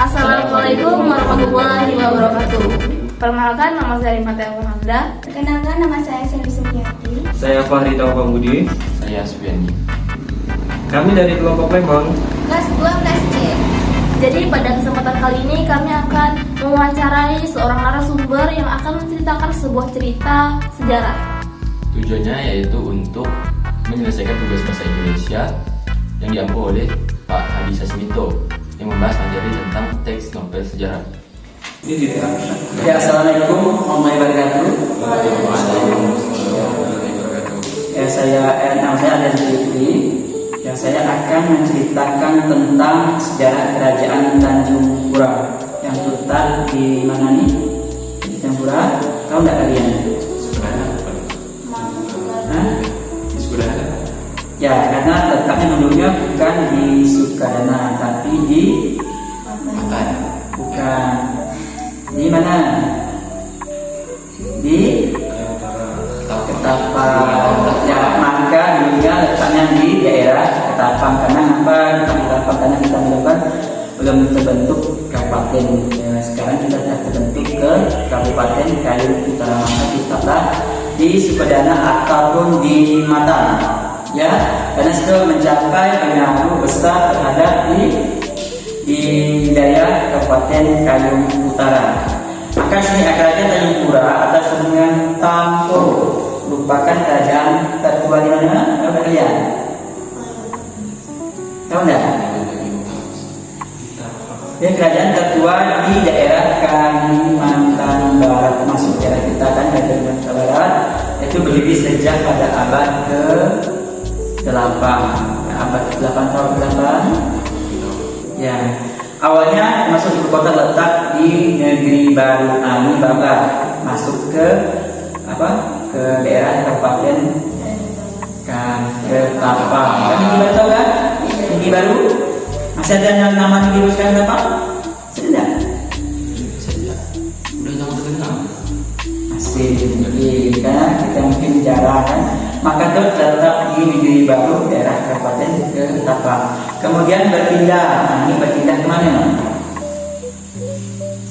Assalamualaikum warahmatullahi wabarakatuh. Perkenalkan, nama saya Rimatea Fernanda. Perkenalkan, nama saya Selvi Sumiati. Saya Fahri Tauhbudi. Saya Supiandi. Kami dari kelompok Lemon. Kelas 2 kelas C. Jadi pada kesempatan kali ini kami akan mewawancarai seorang narasumber yang akan menceritakan sebuah cerita sejarah. Tujuannya yaitu untuk menyelesaikan tugas bahasa Indonesia yang diampu oleh Pak Hadi Sasmito yang membahas materi tentang teks novel sejarah. Ya, assalamualaikum warahmatullahi wabarakatuh. Ya, nama saya Adrian Zulkifli. Ya, saya akan menceritakan tentang sejarah kerajaan Tanjung Pura yang terletak di mana nih? Di Tanjung Pura. Tahu nggak kalian? Ya, karena letaknya dulunya bukan di Sukadana, tapi di bukan di mana? Di Ketapang. Ya, maka dulunya letaknya di daerah Ketapang. Karena apa? Ketapang karena kita melakukan belum terbentuk kabupaten. Ya, sekarang kita sudah terbentuk ke Kabupaten Kayun Utara, maka kita di Sukadana ataupun di Mata. Ya, karena sudah mencapai pengaruh besar terhadap di wilayah Kabupaten Kayun Utara. Maka sini kerajaan Tanjung Pura atas dengan Tampur merupakan kerajaan tertua di mana? Tahu kalian? Tahu enggak? Ya, kerajaan tertua di daerah Kalimantan Barat, termasuk daerah kita kan, Kalimantan Barat, itu berdiri sejak pada abad ke-8, abad ke-8 tahun ke-8. Ya, awalnya masuk ibu kota letak di Negeri Baru Ani Baba, masuk ke ke daerah Kabupaten Ketapang. Kan Negeri Baru tahu kan? Negeri Baru masih ada nama Negeri Baru sekarang apa? Sudah. Udah jangan terkenal. Masih Negeri kan, kita mungkin jarang kan. Maka itu terletak di Negeri Baru, daerah Kabupaten Ketapang. Kemudian berpindah, ini berpindah kemana?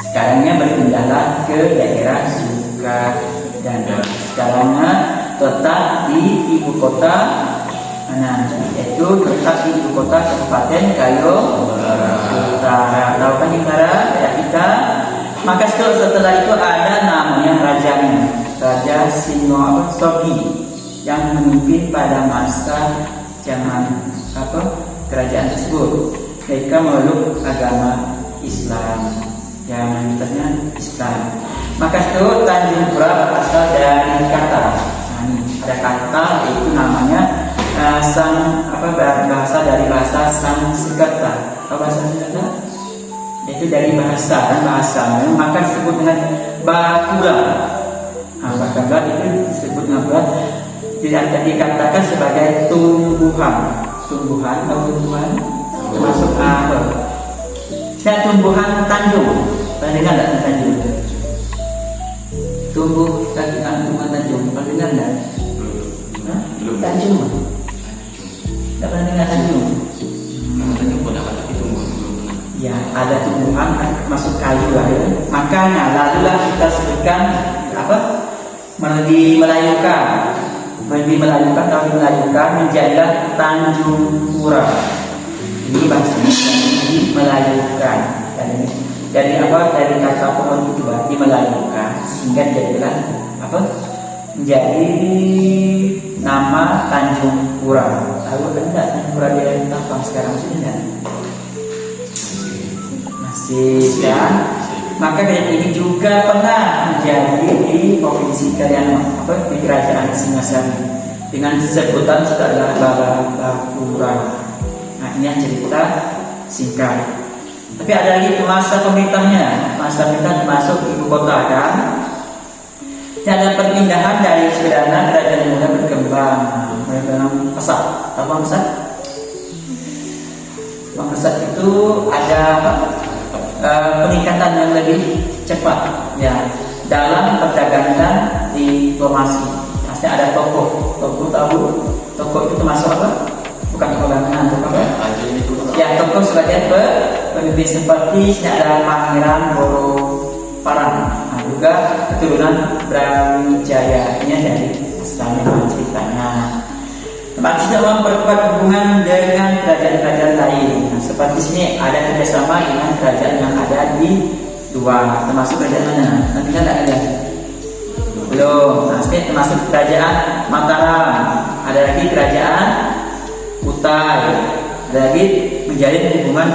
Sekarangnya berpindahlah ke daerah Sukadana. Sekarangnya tetap di ibu kota, yaitu tetap di ibu kota Kabupaten Kayun Utara. Tahu kan Utara daerah kita? Maka setelah itu ada namanya rajanya, Raja Singosari, yang memimpin pada masa zaman kerajaan tersebut. Mereka memeluk agama Islam, yang mayoritasnya Islam. Maka itu Tanjung Pura berasal dari kata, ada kata itu namanya bahasa dari bahasa Sanskerta. Apa bahasa Sanskerta? Itu dari bahasa dan bahasa, maka disebut dengan Bakura. Bakura itu disebut dengan dikatakan sebagai tumbuhan atau tumbuhan termasuk apa? Dan tumbuhan Tanjung, pernah dengar nggak Tanjung? Tumbuhan Tanjung, pernah dengar nggak? Tanjung, nggak pernah dengar Tanjung? Ya, ada tumbuhan masuk kayu lah ya. Makanya lalulah kita sebutkan melayukan menjadilah Tanjung Pura. Ini bahasanya melayukan. Dari kata pohon itu dimelayukan sehingga jadilah menjadi nama Tanjung Pura. Lalu ada Tanjung Pura di Ketapang sekarang sudah masih kan? Maka kerajaan ini juga pernah menjadi di provinsi di kerajaan Singasari dengan sebutan adalah Balapura. Nah, ini yang cerita singkat. Tapi ada lagi masa pemerintahnya, masuk ibu kota kan. Dan ada perpindahan dari Sukadana, kerajaan mulai berkembang dalam Pesat. Apa Pesat? Pesat itu ada peningkatan yang lebih cepat ya dalam perdagangan diplomasi. Pasti ada toko tahu? Toko itu termasuk apa? Bukan toko bangunan, toko apa? Ya, tokoh sebagai pemimpin seperti ada Pangeran Boro Parang, juga keturunan Brawijaya, ini dari asalnya ceritanya. Maksudnya memperkuat hubungan dengan kerajaan-kerajaan lain. Nah, seperti sini ada kerjasama dengan kerajaan yang ada di luar, termasuk kerajaan mana? Nanti kan tidak ada. Belum. Nah, sini termasuk kerajaan Mataram. Ada lagi kerajaan Kutai. Ada lagi menjalin hubungan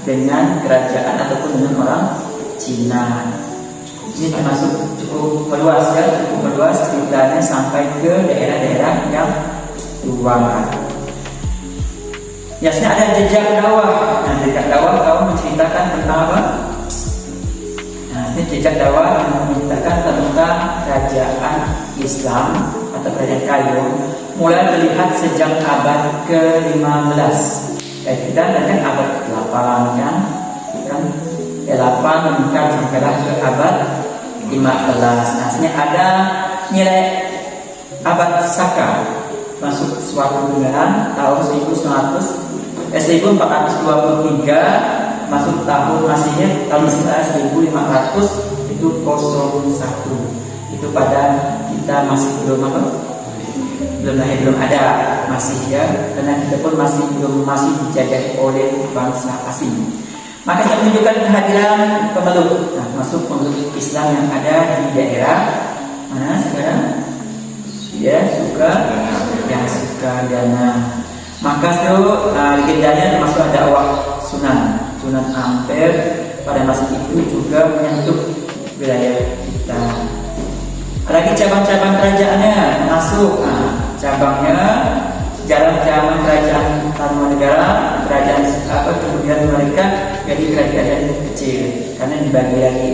dengan kerajaan ataupun dengan orang Cina. Ini termasuk cukup meluas ya, cukup meluas ceritanya sampai ke daerah-daerah yang luar. Biasanya ada jejak dakwah. Nah, jejak dakwah kau menceritakan tentang apa? Nah, ini jejak dakwah menceritakan tentang kerajaan Islam atau kerajaan kayu mulai terlihat sejak abad ke-15. Kita kan abad 8 kan? 8 meningkat sampai ke abad 15. Nah, sini ada nilai abad Saka masuk suatu bulan tahun 1423 masuk tahun Masihnya tahun 1500 itu 01. Itu pada kita masih belum lahir, belum ada masih ya, karena kita pun masih dijajah oleh bangsa asing. Maka saya menunjukkan kehadiran pemeluk, nah, masuk pemeluk Islam yang ada di daerah mana sekarang? Ya, yang Sukadana. Maka itu legendanya termasuk dakwah Sunan Ampel pada masa itu juga menyentuh wilayah kita. Ada lagi cabang-cabang kerajaannya masuk. Cabangnya sejarah zaman kerajaan Tarumanegara, kerajaan kemudian mereka jadi kerajaan kecil karena dibagi lagi.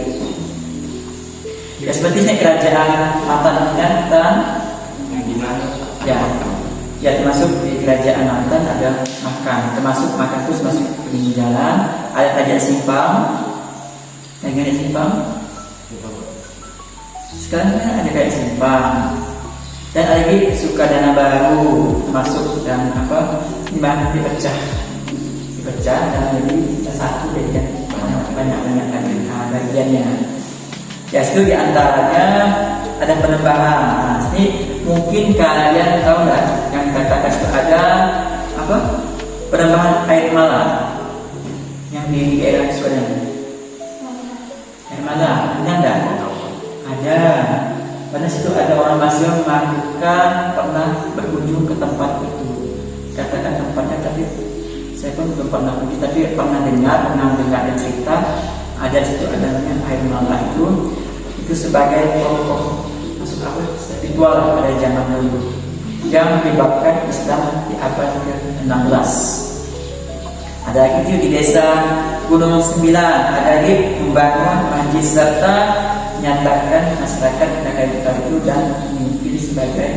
Ya seperti ini kerajaan Matan dan ya termasuk di kerajaan Matan ada termasuk makan terus masuk peninggalan. Ada kerajaan Simpang, kerajaan Simpang. Sekarang kan ada kerajaan Simpang. Dan ada lagi Sukadana baru masuk dan dipecah dan jadi satu jadi banyak bagiannya. Ya itu diantaranya ada penembahan. Nah, ini mungkin kalian tahu nggak yang katakan itu ada penembahan air mala yang di daerah Swadana. Air mala, benar nggak? Ada. Pada situ ada orang Muslim melakukan pernah berkunjung ke tempat itu. Katakan tempatnya tapi saya pun belum pernah pergi, tapi pernah dengar dan cerita ada situ ada namanya air mala itu sebagai tokoh masuk spiritual pada zaman dulu yang menyebabkan Islam di abad ke-16. Ada lagi itu di desa Gunung 9 ada lagi membangun masjid serta menyatakan masyarakat negara kita itu dan memimpin sebagai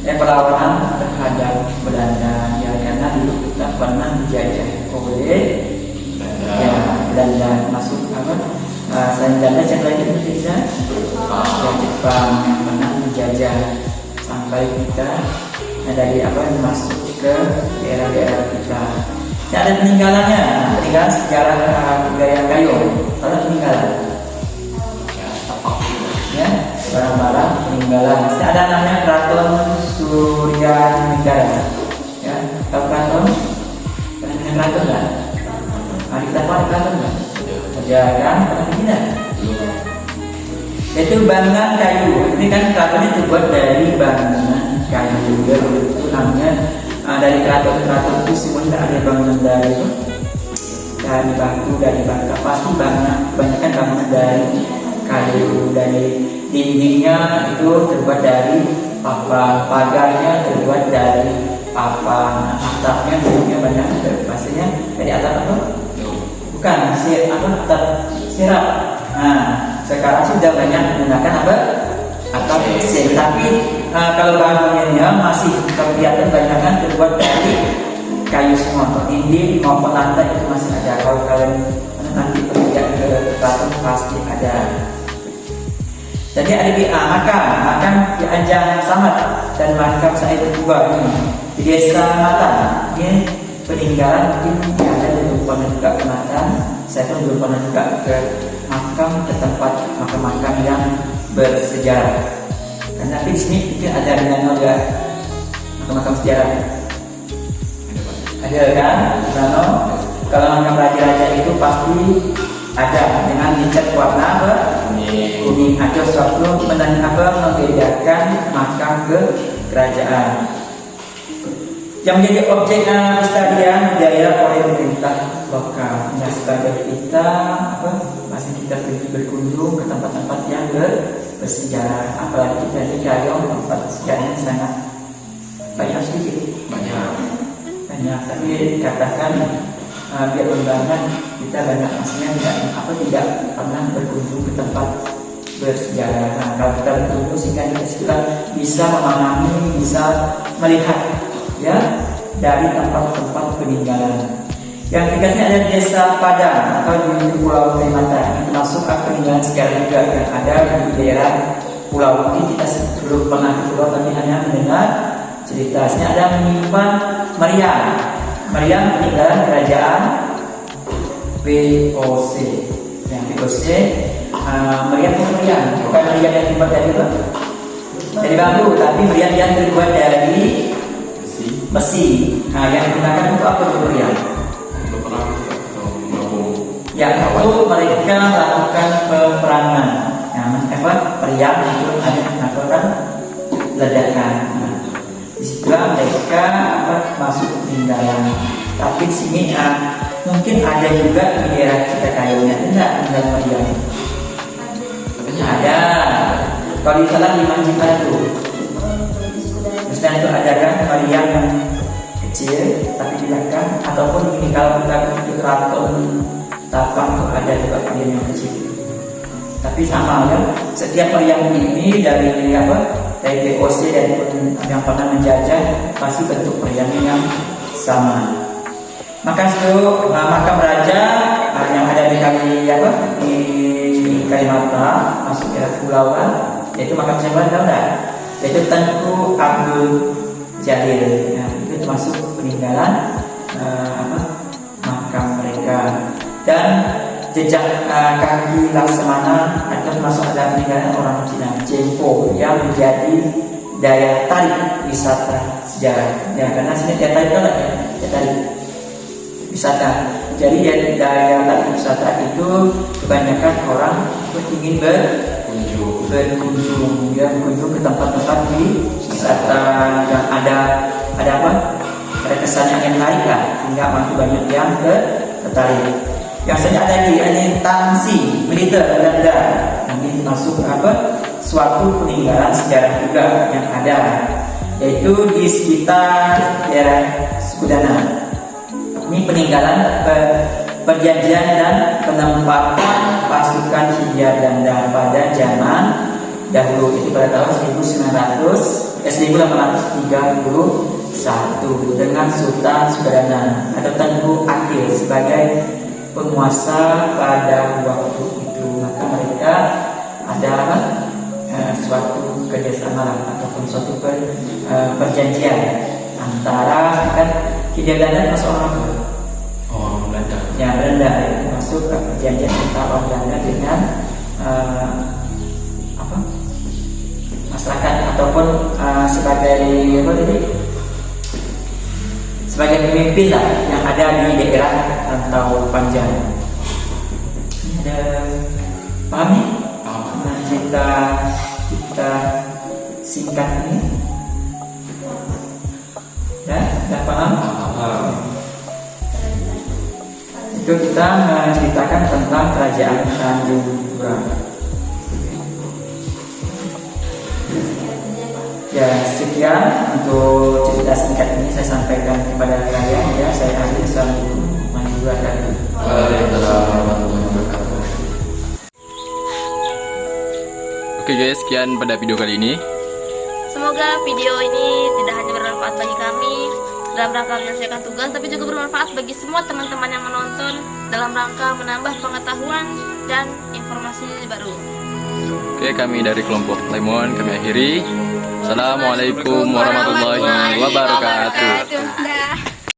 perlawanan terhadap Belanda ya, karena dulu kita pernah dijajah oleh Belanda masuk selain Belanda siapa lagi Indonesia? Jepang yang pernah menjajah sampai kita dari masuk ke daerah-daerah kita. Ya, ada peninggalannya, peninggalan sejarah budaya kayu. Kalau peninggalan ya, barang-barang peninggalan. Ada namanya Keraton Suryanegara. Ya, tahu keraton? Pernah keraton nggak? Kita tahu keraton nggak? Ya kan, pernah tidak? Itu bangunan kayu. Ini kan keratonnya terbuat dari bangunan kayu. Itu namanya dari keraton itu semua tidak ada bangunan dari batu, dari bata. Pasti kebanyakan bangunan dari kayu. Dari dindingnya itu terbuat dari papan, pagarnya terbuat dari papan, atapnya bentuknya banyak. Pastinya dari atap apa? Bukan atap sirap. Nah, sekarang sudah banyak menggunakan atap sirap. Tapi kalau bangunannya masih kelihatan banyak terbuat dari kayu semua. Dinding maupun lantai itu masih ada. Kalau kalian nanti pergi ke keraton pasti ada. Jadi ada di makam di Anjang Samad dan makam saya kedua ini di desa Matan. Ini peninggalan mungkin ada pernah juga ke Matan, saya pun belum pernah juga ke makam, ke tempat makam-makam yang bersejarah. Karena di sini mungkin ada Nano ya, makam-makam sejarah. Ada kan, Nano? Kalau makam raja-raja itu pasti ada dengan dicat warna apa? Kuning. Ada suatu membedakan makam ke kerajaan. Yang menjadi objek pelestarian budaya oleh pemerintah lokal. Nah, sebagai kita masih kita pergi berkunjung ke tempat-tempat yang bersejarah, apalagi kita di Kayong, tempat sejarahnya sangat banyak sedikit. Banyak, tapi katakan biar undangan kita banyak maksudnya tidak pernah berkunjung ke tempat bersejarah. Nah, kalau kita berkunjung sehingga kita bisa memahami, bisa melihat ya dari tempat-tempat peninggalan. Yang tegasnya ada Desa Padang atau di Pulau Kalimantan, termasuk peninggalan sejarah juga yang ada di daerah pulau. Mungkin kita belum pernah ke pulau tapi hanya mendengar cerita. Sini ada menyimpan meriam. Meriam peninggalan kerajaan VOC. Yang VOC meriam itu meriam, bukan meriam yang dibuat dari bambu, tapi meriam yang terbuat dari besi. Nah, yang digunakan untuk apa meriam? Ya, untuk mereka melakukan peperangan. Nah, meriam itu ada melakukan ledakan. Nah, disitulah mereka masuk peninggalan. Tapi di sini mungkin ada juga di daerah kita kayunya tidak peninggalan meriam. Ada. Kalau di sana di Manjipan itu, misalnya itu ada kan meriam yang kecil tapi di belakang, ataupun ini kalau kita ke keraton Tapang itu ada juga meriam yang kecil. Tapi sama ya, setiap meriam ini dari dari VOC dan yang pernah menjajah pasti bentuk meriam yang sama. Maka itu makam raja yang ada di Kalimantan masuk daerah kepulauan, yaitu makam siapa tahu enggak? Yaitu Tengku Abdul Jalil. Nah, itu termasuk peninggalan makam mereka. Dan jejak kaki Laksamana itu termasuk ada peninggalan orang Cina Jempo yang menjadi daya tarik wisata sejarah. Ya, karena sini daya tarik ya, daya tarik wisata. Jadi daya tarik wisata itu kebanyakan orang ingin berkunjung ke tempat-tempat di wisata yang ada ada kesan yang menarik lah, sehingga mampu banyak yang tertarik. Yang saya ada di Tangsi militer Belanda, ini masuk suatu peninggalan sejarah juga yang ada, yaitu di sekitar daerah Sukudana. Ini peninggalan perjanjian dan penempatan pasukan Hindia Belanda pada zaman dahulu, itu pada tahun 1831 dengan Sultan Sukadana atau Tengku Akil sebagai penguasa pada waktu itu. Maka mereka ada suatu kerjasama ataupun suatu perjanjian antara Hindia Belanda masuk orang Belanda. Ya, Belanda masuk ke perjanjian antara orang Belanda dengan masyarakat ataupun sebagai sebagai pemimpin lah yang ada di daerah Rantau Panjang. Ini ada paham nih? Nah, kita singkat ini. Ya, sudah paham? Itu kita menceritakan tentang kerajaan Tanjung Pura. Ya, sekian untuk cerita singkat ini saya sampaikan kepada kalian ya. Saya Adi, assalamualaikum warahmatullahi wabarakatuh. Oke guys, sekian pada video kali ini. Semoga video ini tidak hanya bermanfaat bagi kami dalam rangka menyelesaikan tugas, tapi juga bermanfaat bagi semua teman-teman yang menonton dalam rangka menambah pengetahuan dan informasi baru. Oke, kami dari kelompok Lemon kami akhiri. Assalamualaikum warahmatullahi wabarakatuh. Dah.